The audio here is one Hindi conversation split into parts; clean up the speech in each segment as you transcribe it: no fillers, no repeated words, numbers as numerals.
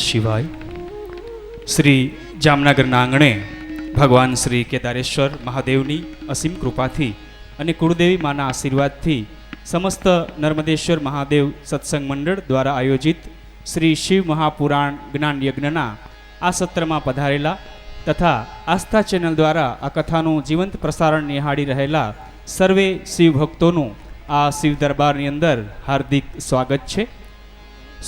શિવાય. શ્રી જામનગરના આંગણે ભગવાન શ્રી કેદારેશ્વર મહાદેવની અસીમ કૃપાથી અને કુળદેવી માના આશીર્વાદથી સમસ્ત નર્મદેશ્વર મહાદેવ સત્સંગ મંડળ દ્વારા આયોજિત શ્રી શિવ મહાપુરાણ જ્ઞાન યજ્ઞના આ સત્રમાં પધારેલા તથા આસ્થા ચેનલ દ્વારા આ કથાનું જીવંત પ્રસારણ નિહાળી રહેલા સર્વે શિવ ભક્તોનું આ શિવ દરબારની અંદર હાર્દિક સ્વાગત છે.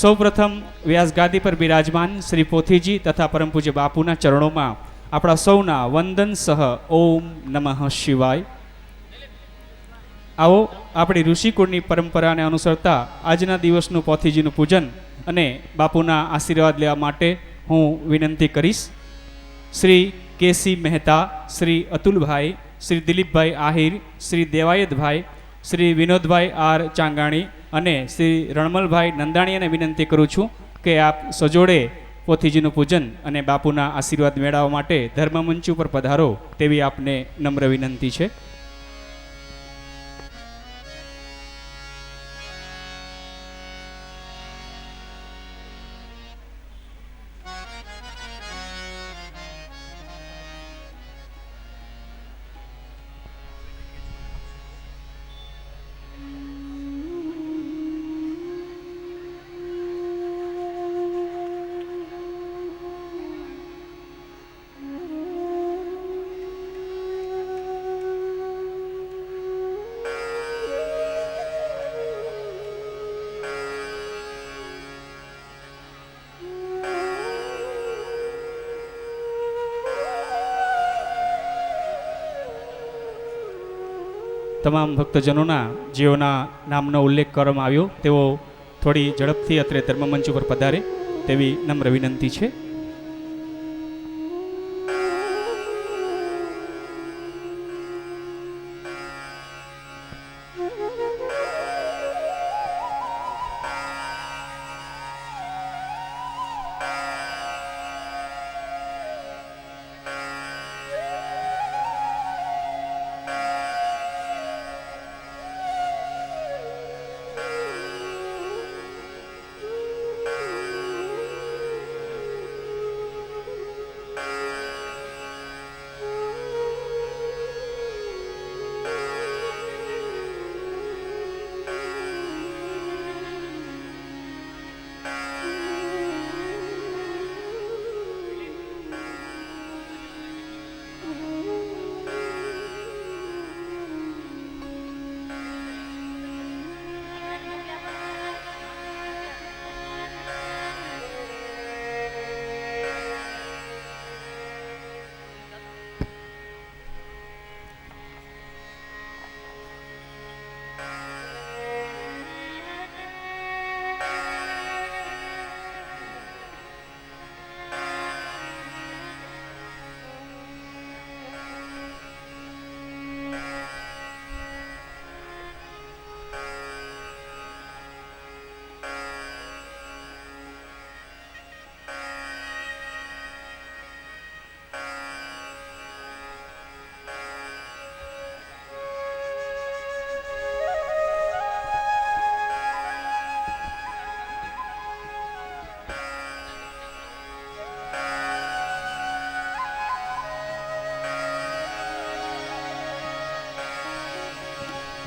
સૌપ્રથમ વ્યાસગાદી પર બિરાજમાન શ્રી પોથીજી તથા પરમ પૂજ્ય બાપુના ચરણોમાં આપણા સૌના વંદન સહ ઓમ નમઃ શિવાય. આવો આપણી ઋષિકુળની પરંપરાને અનુસરતા આજના દિવસનું પોથીજીનું પૂજન અને બાપુના આશીર્વાદ લેવા માટે હું વિનંતી કરીશ. શ્રી કેસી મહેતા, શ્રી અતુલભાઈ, શ્રી દિલીપભાઈ આહિર, શ્રી દેવાયતભાઈ, શ્રી વિનોદભાઈ આર ચાંગાણી અને શ્રી રણમલભાઈ નંદાણીયાને વિનંતી કરું છું કે આપ સજોડે પોથીજીનું પૂજન અને બાપુના આશીર્વાદ મેળવવા માટે ધર્મમંચ ઉપર પધારો તેવી આપને નમ્ર વિનંતી છે. તમામ ભક્તજનોના જેઓના નામનો ઉલ્લેખ કરવામાં આવ્યો તેઓ થોડી ઝડપથી અત્રે ધર્મમંચ ઉપર પધારે તેવી નમ્ર વિનંતી છે.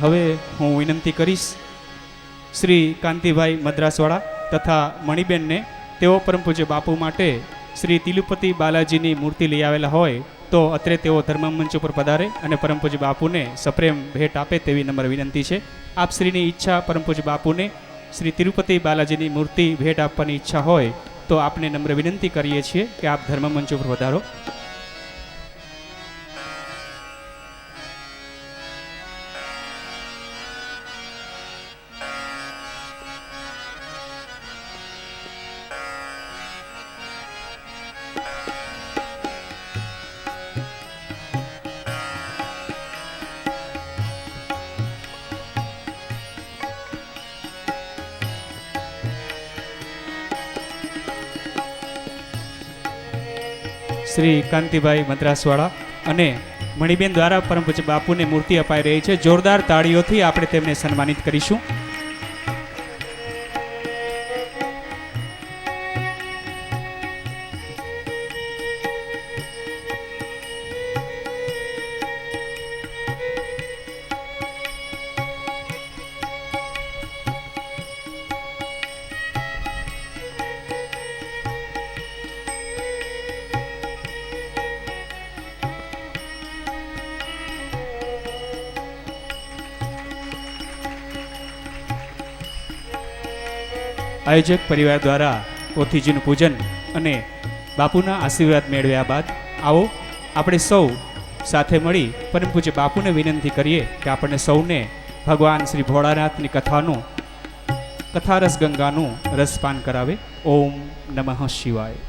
હવે હું વિનંતી કરીશ શ્રી કાંતિભાઈ મદ્રાસવાળા તથા મણિબેનને તેઓ પરમ પૂજ્ય બાપુ માટે શ્રી તિરુપતિ બાલાજીની મૂર્તિ લઈ આવેલા હોય તો અત્રે તેઓ ધર્મમંચ ઉપર પધારે અને પરમ પૂજ્ય બાપુને સપ્રેમ ભેટ આપે તેવી નમ્ર વિનંતી છે. આપ શ્રીની ઈચ્છા પરમ પૂજ્ય બાપુને શ્રી તિરુપતિ બાલાજીની મૂર્તિ ભેટ આપવાની ઈચ્છા હોય તો આપને નમ્ર વિનંતી કરીએ છીએ કે આપ ધર્મમંચ ઉપર પધારો. શ્રી કાંતિભાઈ મદ્રાસવાળા અને મણિબેન દ્વારા પરમ પૂજ્ય બાપુને મૂર્તિ અપાઈ રહી છે. જોરદાર તાળીઓથી આપણે તેમને સન્માનિત કરીશું. આયોજક પરિવાર દ્વારા પોથીજીનું પૂજન અને બાપુના આશીર્વાદ મેળવ્યા બાદ આવો આપણે સૌ સાથે મળી પરમ પૂજ્ય બાપુને વિનંતી કરીએ કે આપણને સૌને ભગવાન શ્રી ભોળાનાથની કથારસ ગંગાનું રસપાન કરાવે. ઓમ નમઃ શિવાય.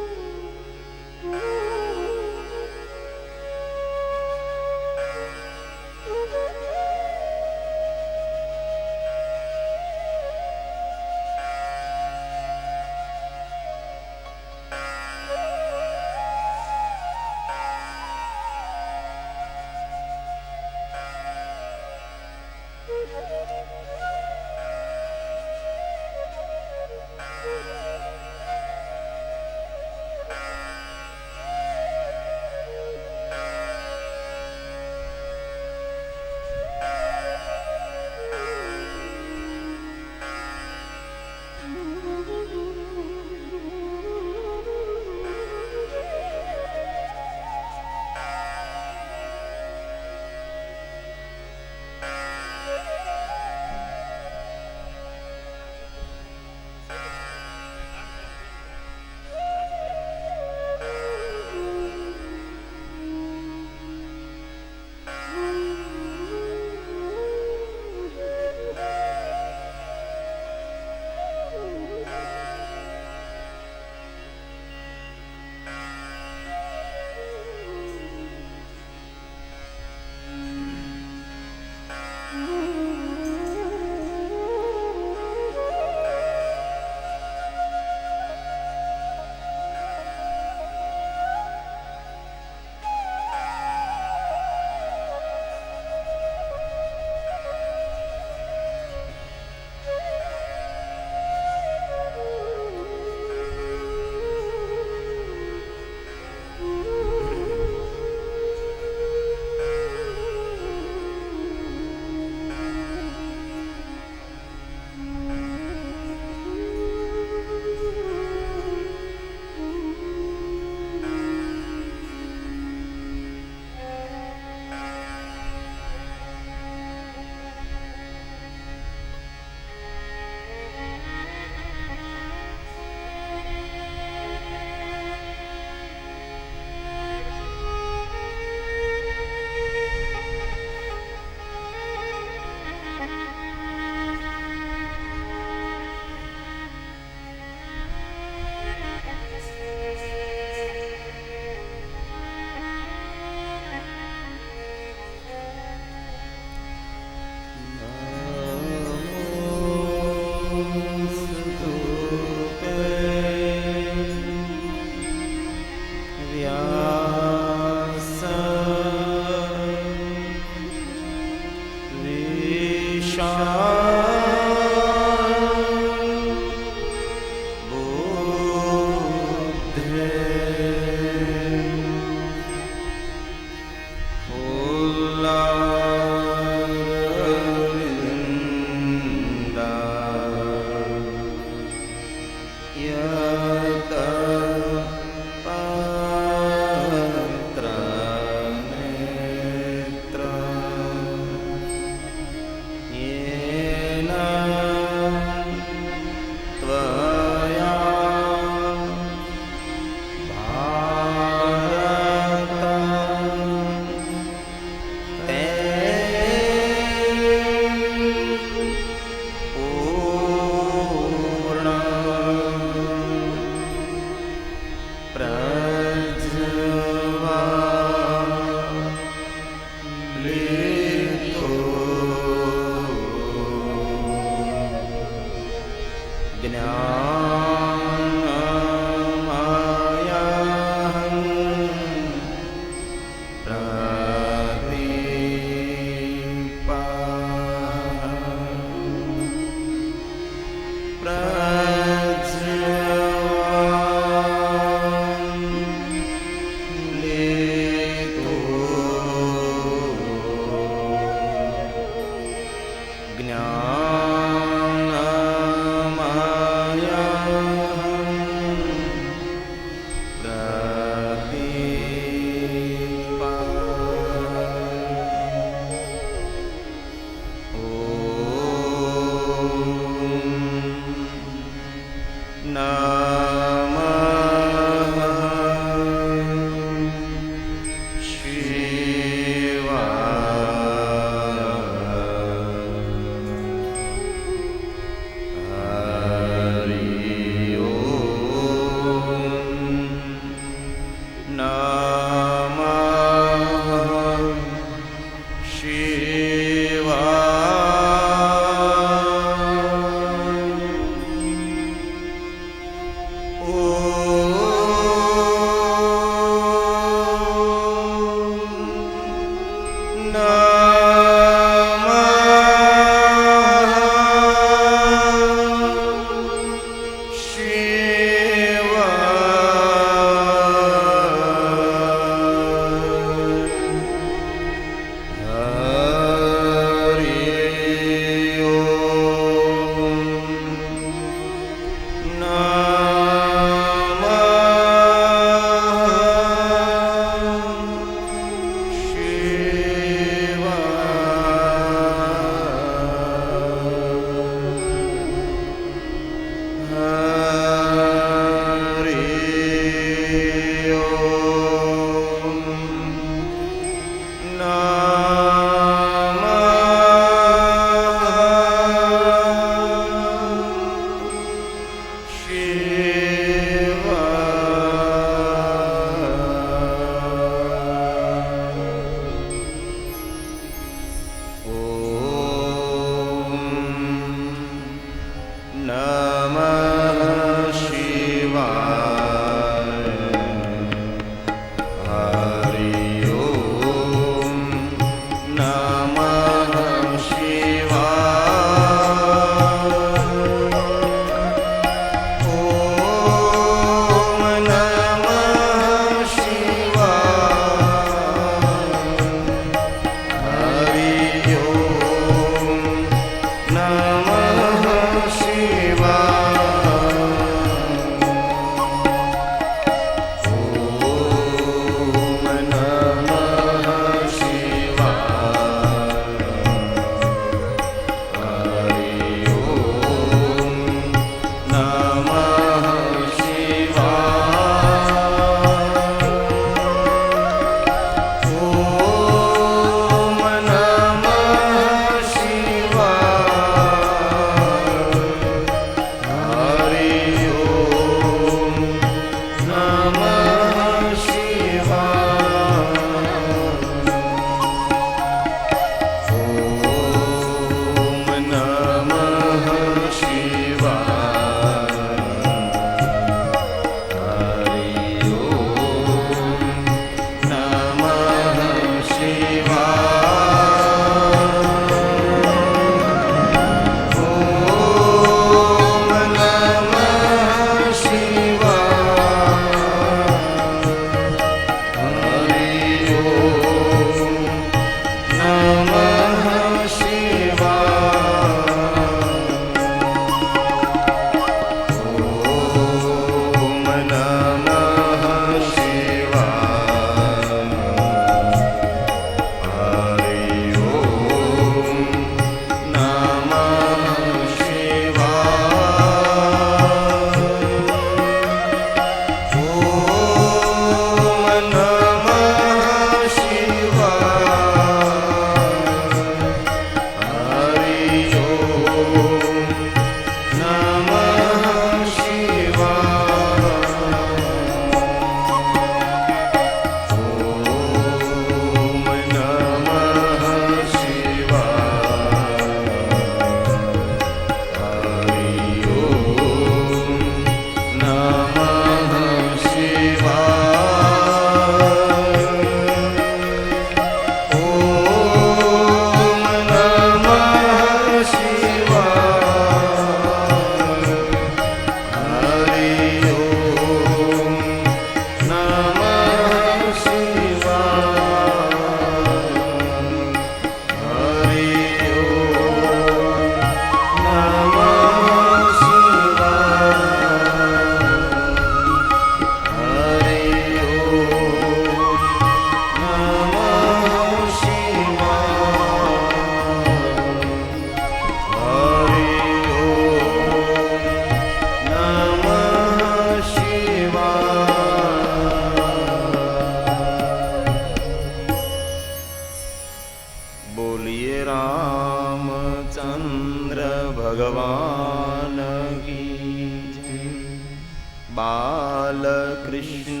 बालकृष्ण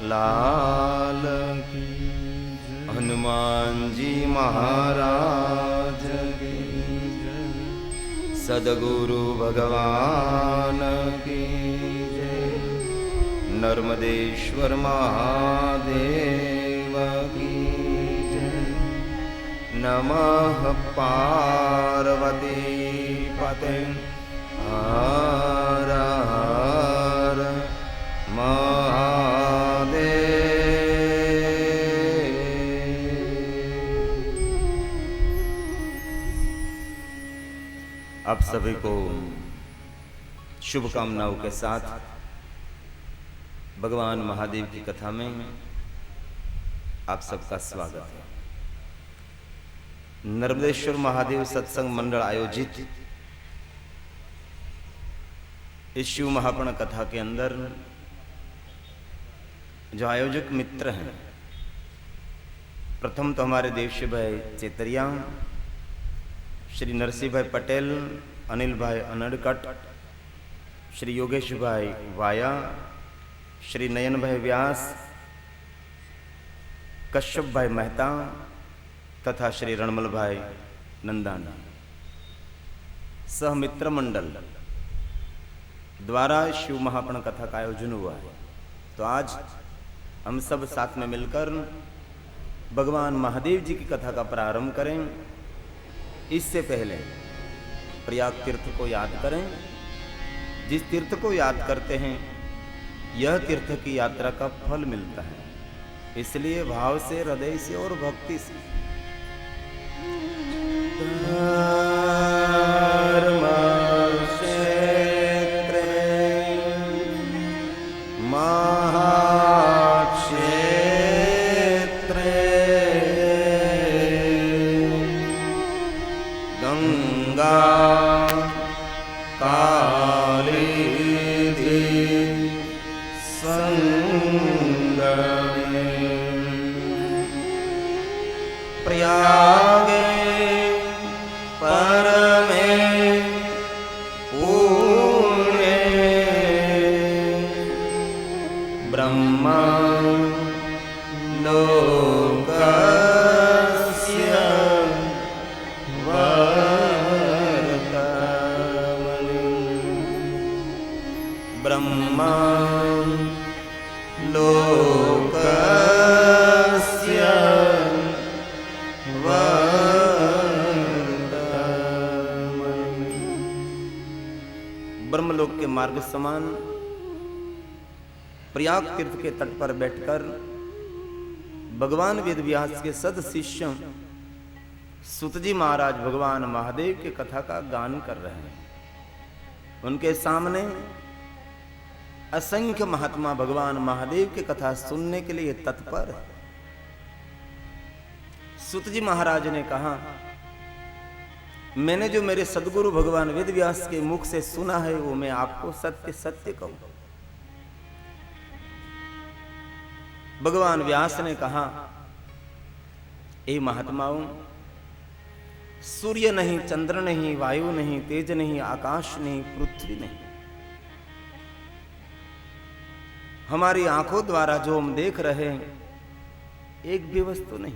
लाल की, हनुमान जी महाराज की, सदगुरु भगवान की जय, नर्मदेश्वर महादेव की जय, नमः पार्वती पते हर हर महादेव। आप सभी को शुभकामनाओं के साथ भगवान महादेव की कथा में आप सबका स्वागत है। नर्मदेश्वर महादेव सत्संग मंडल आयोजित इस शिव महापुराण कथा के अंदर जो आयोजक मित्र हैं, प्रथम तो हमारे देवशी भाई चेतरिया, श्री नरसिंह भाई पटेल, अनिल भाई अनड़कट, श्री योगेश भाई वाया, श्री नयन भाई व्यास, कश्यप भाई मेहता तथा श्री रणमल भाई नंदाना सह मित्र मंडल द्वारा शिव महापुराण कथा का आयोजन हुआ है। तो आज हम सब साथ में मिलकर भगवान महादेव जी की कथा का प्रारंभ करें। इससे पहले प्रयाग तीर्थ को याद करें। जिस तीर्थ को याद करते हैं यह तीर्थ की यात्रा का फल मिलता है, इसलिए भाव से, हृदय से और भक्ति से ब्रह्मलोक के मार्ग समान प्रयाग तीर्थ के तट पर बैठकर भगवान वेदव्यास के सद शिष्य सुतजी महाराज भगवान महादेव की कथा का गान कर रहे हैं। उनके सामने असंख्य महात्मा भगवान महादेव की कथा सुनने के लिए तत्पर है। सुतजी महाराज ने कहा, मैंने जो मेरे सदगुरु भगवान वेदव्यास के मुख से सुना है वो मैं आपको सत्य सत्य कहूं। भगवान व्यास ने कहा, ए महात्माओं, सूर्य नहीं, चंद्र नहीं, वायु नहीं, तेज नहीं, आकाश नहीं, पृथ्वी नहीं, हमारी आंखों द्वारा जो हम देख रहे हैं एक भी वस्तु नहीं।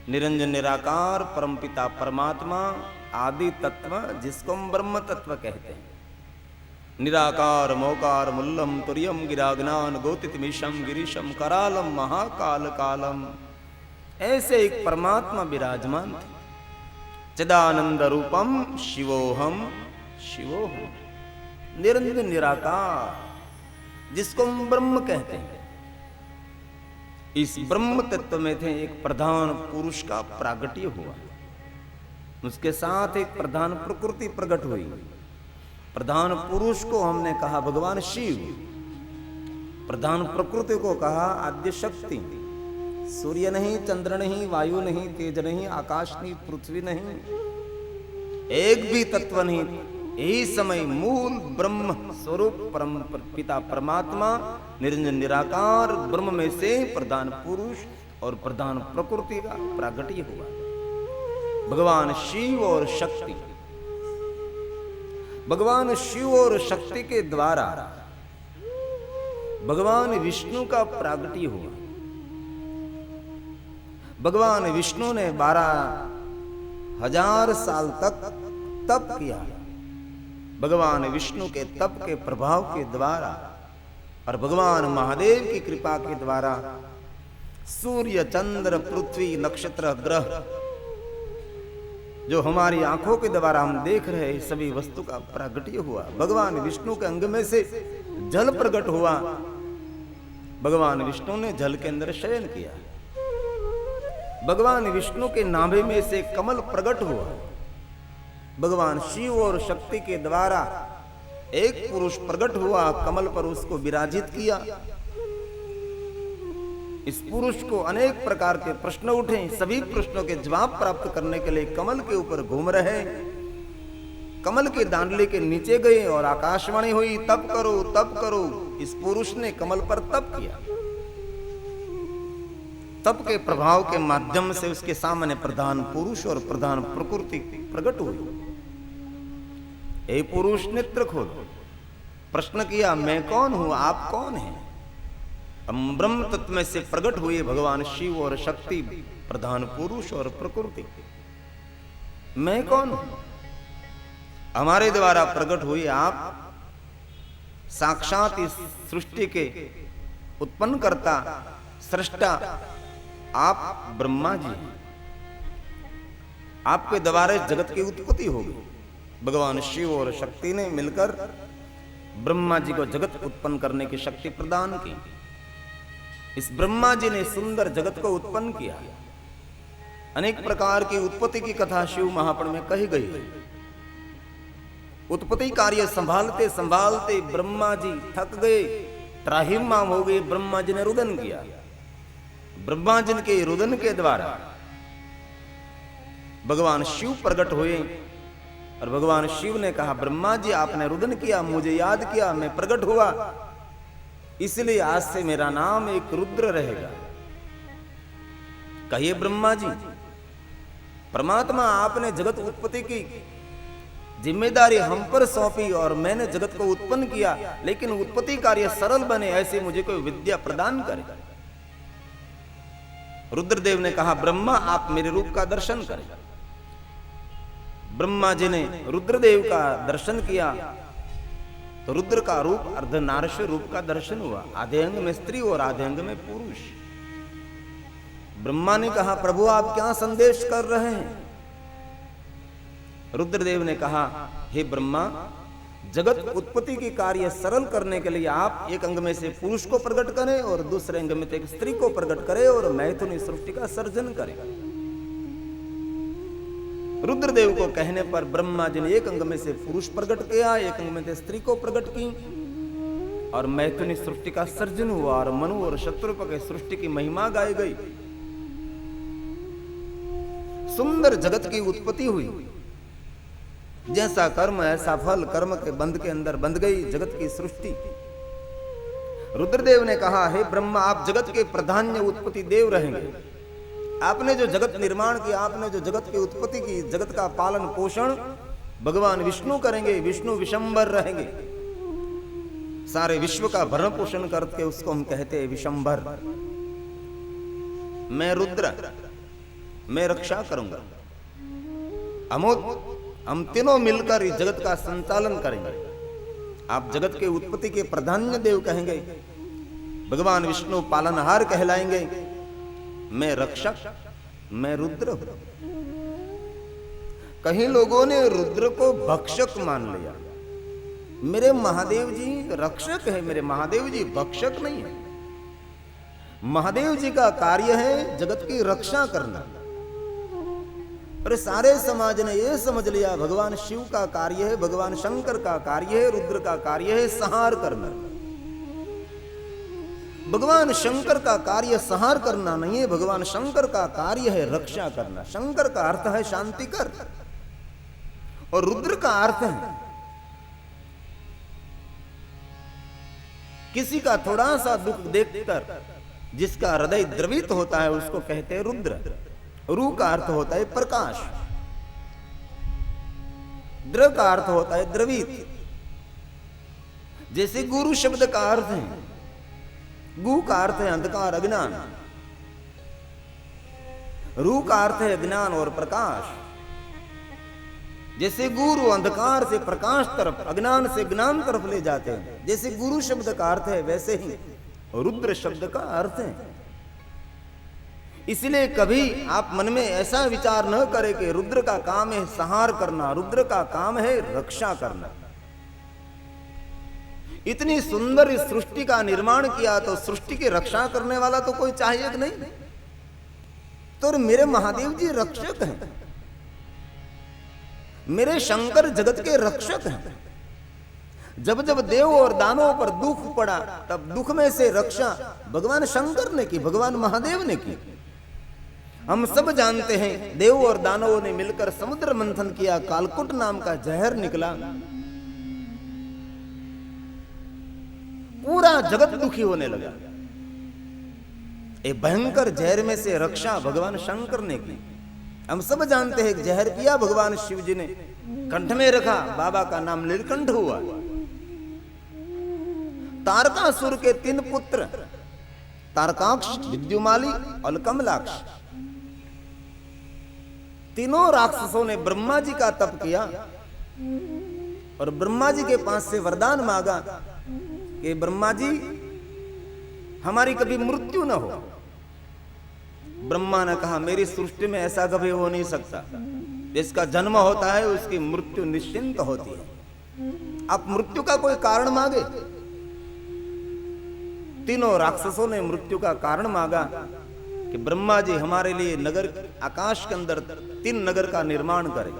निरंजन निराकार परमपिता परमात्मा आदि तत्व जिसको हम ब्रह्म तत्व कहते हैं। निराकार मोकार मुल्लम तुर्यम गिराग्नान गोतितमीशम गिरीशम करालम महाकाल कालम, ऐसे एक परमात्मा विराजमान थे। चिदानंद रूपम शिवोहम शिवोहम, निरंजन निराकार जिसको हम ब्रह्म कहते हैं। इस ब्रह्म तत्व में थे एक प्रधान पुरुष का प्रागट्य हुआ, उसके साथ एक प्रधान प्रकृति प्रकट हुई। प्रधान पुरुष को हमने कहा भगवान शिव, प्रधान प्रकृति को कहा आद्य शक्ति। सूर्य नहीं, चंद्र नहीं, वायु नहीं, तेज नहीं, आकाश नहीं, पृथ्वी नहीं, एक भी तत्व नहीं। यही समय मूल ब्रह्म स्वरूप परम पिता परमात्मा निरंजन निराकार ब्रह्म में से प्रधान पुरुष और प्रधान प्रकृति का प्रागट्य हुआ। भगवान शिव और शक्ति, भगवान शिव और शक्ति के द्वारा भगवान विष्णु का प्रागट्य हुआ। भगवान विष्णु ने 12,000 साल तक तप किया। भगवान विष्णु के तप के प्रभाव के द्वारा और भगवान महादेव की कृपा के द्वारा सूर्य, चंद्र, पृथ्वी, नक्षत्र, ग्रह जो हमारी आंखों के द्वारा हम देख रहे हैं सभी वस्तु का प्रागट्य हुआ। भगवान विष्णु के अंग में से जल प्रकट हुआ। भगवान विष्णु ने जल के अंदर शयन किया। भगवान विष्णु के नाभि में से कमल प्रकट हुआ। भगवान शिव और शक्ति के द्वारा एक पुरुष प्रकट हुआ, कमल पर उसको विराजित किया। इस पुरुष को अनेक प्रकार के प्रश्न उठे, सभी प्रश्नों के जवाब प्राप्त करने के लिए कमल के ऊपर घूम रहे। कमल के दांडले के नीचे गए और आकाशवाणी हुई, तप करो तप करो। इस पुरुष ने कमल पर तप किया। तप के प्रभाव के माध्यम से उसके सामने प्रधान पुरुष और प्रधान प्रकृति प्रकट हुई। ए पुरुष नेत्र खोलो। प्रश्न किया, मैं कौन हूं, आप कौन हैं? हम ब्रह्म तत्व में से प्रकट हुए भगवान शिव और शक्ति, प्रधान पुरुष और प्रकृति। मैं कौन हूं? हमारे द्वारा प्रकट हुए आप साक्षात इस सृष्टि के उत्पन्न करता, सृष्टा, आप ब्रह्मा जी हैं। आपके द्वारा जगत की उत्पत्ति होगी। भगवान शिव और शक्ति ने मिलकर ब्रह्मा जी को जगत उत्पन्न करने की शक्ति प्रदान की। इस ब्रह्मा जी ने सुंदर जगत को उत्पन्न किया। अनेक प्रकार की उत्पत्ति की कथा शिव महापुराण में कही गई है। उत्पत्ति कार्य संभालते संभालते ब्रह्मा जी थक गए, त्राहिमाम हो गए। ब्रह्मा जी ने रुदन किया। ब्रह्मा जी के रुदन के द्वारा भगवान शिव प्रकट हुए और भगवान शिव ने कहा, ब्रह्मा जी आपने रुदन किया, मुझे याद किया, मैं प्रकट हुआ, इसलिए आज से मेरा नाम एक रुद्र रहेगा। कहिए ब्रह्मा जी, परमात्मा आपने जगत उत्पत्ति की जिम्मेदारी हम पर सौंपी और मैंने जगत को उत्पन्न किया, लेकिन उत्पत्ति कार्य सरल बने ऐसे मुझे कोई विद्या प्रदान करे। रुद्रदेव ने कहा, ब्रह्मा आप मेरे रूप का दर्शन करें। ब्रह्मा जी ने रुद्रदेव का दर्शन किया तो रुद्र का रूप अर्धनारीश्वर रूप का दर्शन हुआ। आधे अंग में स्त्री और आधे अंग में पुरुष। ब्रह्मा ने कहा, प्रभु आप क्या संदेश कर रहे हैं? रुद्रदेव ने कहा, हे ब्रह्मा, जगत उत्पत्ति की कार्य सरल करने के लिए आप एक अंग में से पुरुष को प्रकट करें और दूसरे अंग में से एक स्त्री को प्रकट करें और मैथुनी सृष्टि का सर्जन करें। रुद्रदेव को कहने पर ब्रह्मा जी ने एक अंग में से पुरुष प्रकट किया, एक अंग में से स्त्री को प्रकट की और मैथुनी सृष्टि का सर्जन हुआ और मनु और शत्रुप के सृष्टि की महिमा गाई गई। सुंदर जगत की उत्पत्ति हुई। जैसा कर्म ऐसा फल, कर्म के बंध के अंदर बंध गई जगत की सृष्टि। रुद्रदेव ने कहा, हे ब्रह्मा आप जगत के प्रधान्य उत्पत्ति देव रहेंगे। आपने जो जगत निर्माण किया, आपने जो जगत की उत्पत्ति की, जगत का पालन पोषण भगवान विष्णु करेंगे। विष्णु विशंबर रहेंगे, सारे विश्व का भरण पोषण करके उसको हम कहते हैं विशंबर। मैं रुद्र, मैं रक्षा करूंगा। हम तीनों मिलकर इस जगत का संचालन करेंगे। आप जगत के उत्पत्ति के प्रधान्य देव कहेंगे, भगवान विष्णु पालनहार कहलाएंगे। मैं रक्षक, मैं रुद्र हूं। कहीं लोगों ने रुद्र को भक्षक मान लिया। मेरे महादेव जी रक्षक है, मेरे महादेव जी भक्षक नहीं है। महादेव जी का कार्य है जगत की रक्षा करना। और सारे समाज ने यह समझ लिया भगवान शिव का कार्य है, भगवान शंकर का कार्य है, रुद्र का कार्य है संहार करना। भगवान शंकर का कार्य संहार करना नहीं है, भगवान शंकर का कार्य है रक्षा करना। शंकर का अर्थ है शांतिकर और रुद्र का अर्थ है किसी का थोड़ा सा दुख देखकर जिसका हृदय द्रवित होता है उसको कहते हैं रुद्र। रू का अर्थ होता है प्रकाश, द्र का अर्थ होता है द्रवित। जैसे गुरु शब्द का अर्थ है, गु का अर्थ है अंधकार अज्ञान, रू का अर्थ है ज्ञान और प्रकाश। जैसे गुरु अंधकार से प्रकाश तरफ, अज्ञान से ज्ञान तरफ ले जाते हैं, जैसे गुरु शब्द का अर्थ है वैसे ही रुद्र शब्द का अर्थ है। इसलिए कभी आप मन में ऐसा विचार न करें कि रुद्र का काम है संहार करना, रुद्र का काम है रक्षा करना। इतनी सुंदर इस सृष्टि का निर्माण किया तो सृष्टि की रक्षा करने वाला तो कोई चाहिए कि नहीं? तो मेरे महादेव जी रक्षक हैं, मेरे शंकर जगत के रक्षक हैं। जब जब देव और दानवों पर दुख पड़ा तब दुख में से रक्षा भगवान शंकर ने की, भगवान महादेव ने की। हम सब जानते हैं देव और दानवों ने मिलकर समुद्र मंथन किया, कालकुट नाम का जहर निकला, पूरा जगत दुखी होने लगा। एक भयंकर जहर में से रक्षा भगवान शंकर ने की। हम सब जानते हैं जहर पिया भगवान शिव जी ने, कंठ में रखा, बाबा का नाम नीलकंठ हुआ। तारकासुर के 3 पुत्र तारकाक्ष, विद्युमाली और कमलाक्ष, तीनों राक्षसों ने ब्रह्मा जी का तप किया और ब्रह्मा जी के पास से वरदान मांगा कि ब्रह्मा जी हमारी कभी मृत्यु न हो। ब्रह्मा ने कहा मेरी सृष्टि में ऐसा कभी हो नहीं सकता, जिसका जन्म होता है उसकी मृत्यु निश्चिंत होती है। आप मृत्यु का कोई कारण मांगे। तीनों राक्षसों ने मृत्यु का कारण मांगा कि ब्रह्मा जी हमारे लिए नगर, आकाश के अंदर 3 नगर का निर्माण करें।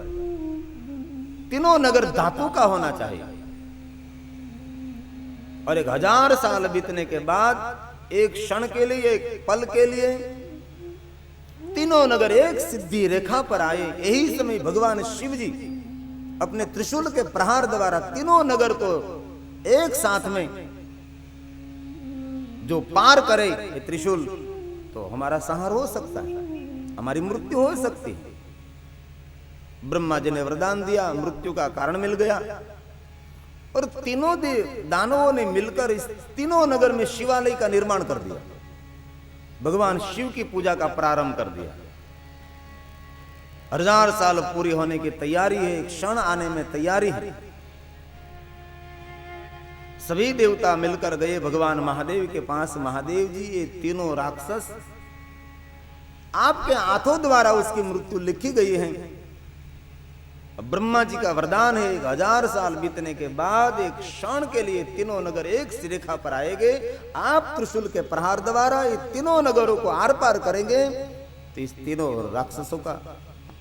तीनों नगर धातु का होना चाहिए और 1000 साल बीतने के बाद एक क्षण के लिए, एक पल के लिए तीनों नगर एक सिद्धि रेखा पर आए। यही समय भगवान शिव जी अपने त्रिशूल के प्रहार द्वारा तीनों नगर को एक साथ में जो पार करे ये त्रिशूल, तो हमारा संहार हो सकता है, हमारी मृत्यु हो सकती है। ब्रह्मा जी ने वरदान दिया, मृत्यु का कारण मिल गया और तीनों दानवों ने मिलकर इस तीनों नगर में शिवालय का निर्माण कर दिया। भगवान शिव की पूजा का प्रारंभ कर दिया। 1000 साल पूरी होने की तैयारी है, एक क्षण आने में तैयारी है। सभी देवता मिलकर गए भगवान महादेव के पास। महादेव जी ये तीनों राक्षस आपके हाथों द्वारा उसकी मृत्यु लिखी गई है। ब्रह्मा जी का वरदान है 1000 साल बीतने के बाद एक क्षण के लिए तीनों नगर एक सिरेखा पर आएंगे। आप त्रिशूल के प्रहार द्वारा ये तीनों नगरों को आर पार करेंगे तो इस तीनों राक्षसों का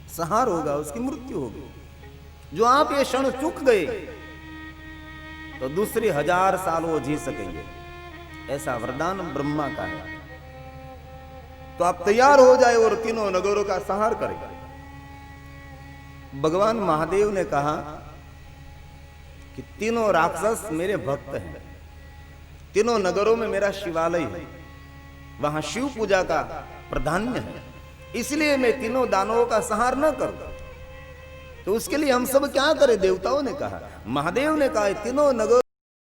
संहार होगा, उसकी मृत्यु होगी। जो आप ये क्षण चूक गए तो दूसरी 1000 साल वो जी सकेंगे, ऐसा वरदान ब्रह्मा का है। तो आप तैयार हो जाए और तीनों नगरों का संहार करें। भगवान महादेव ने कहा कि तीनों राक्षस मेरे भक्त हैं, तीनों नगरों में मेरा शिवालय है, वहां शिव पूजा का प्राधान्य है, इसलिए मैं तीनों दानवों का संहार न करूं। तो उसके लिए हम सब क्या करें? देवताओं ने कहा, महादेव ने कहा तीनों नगर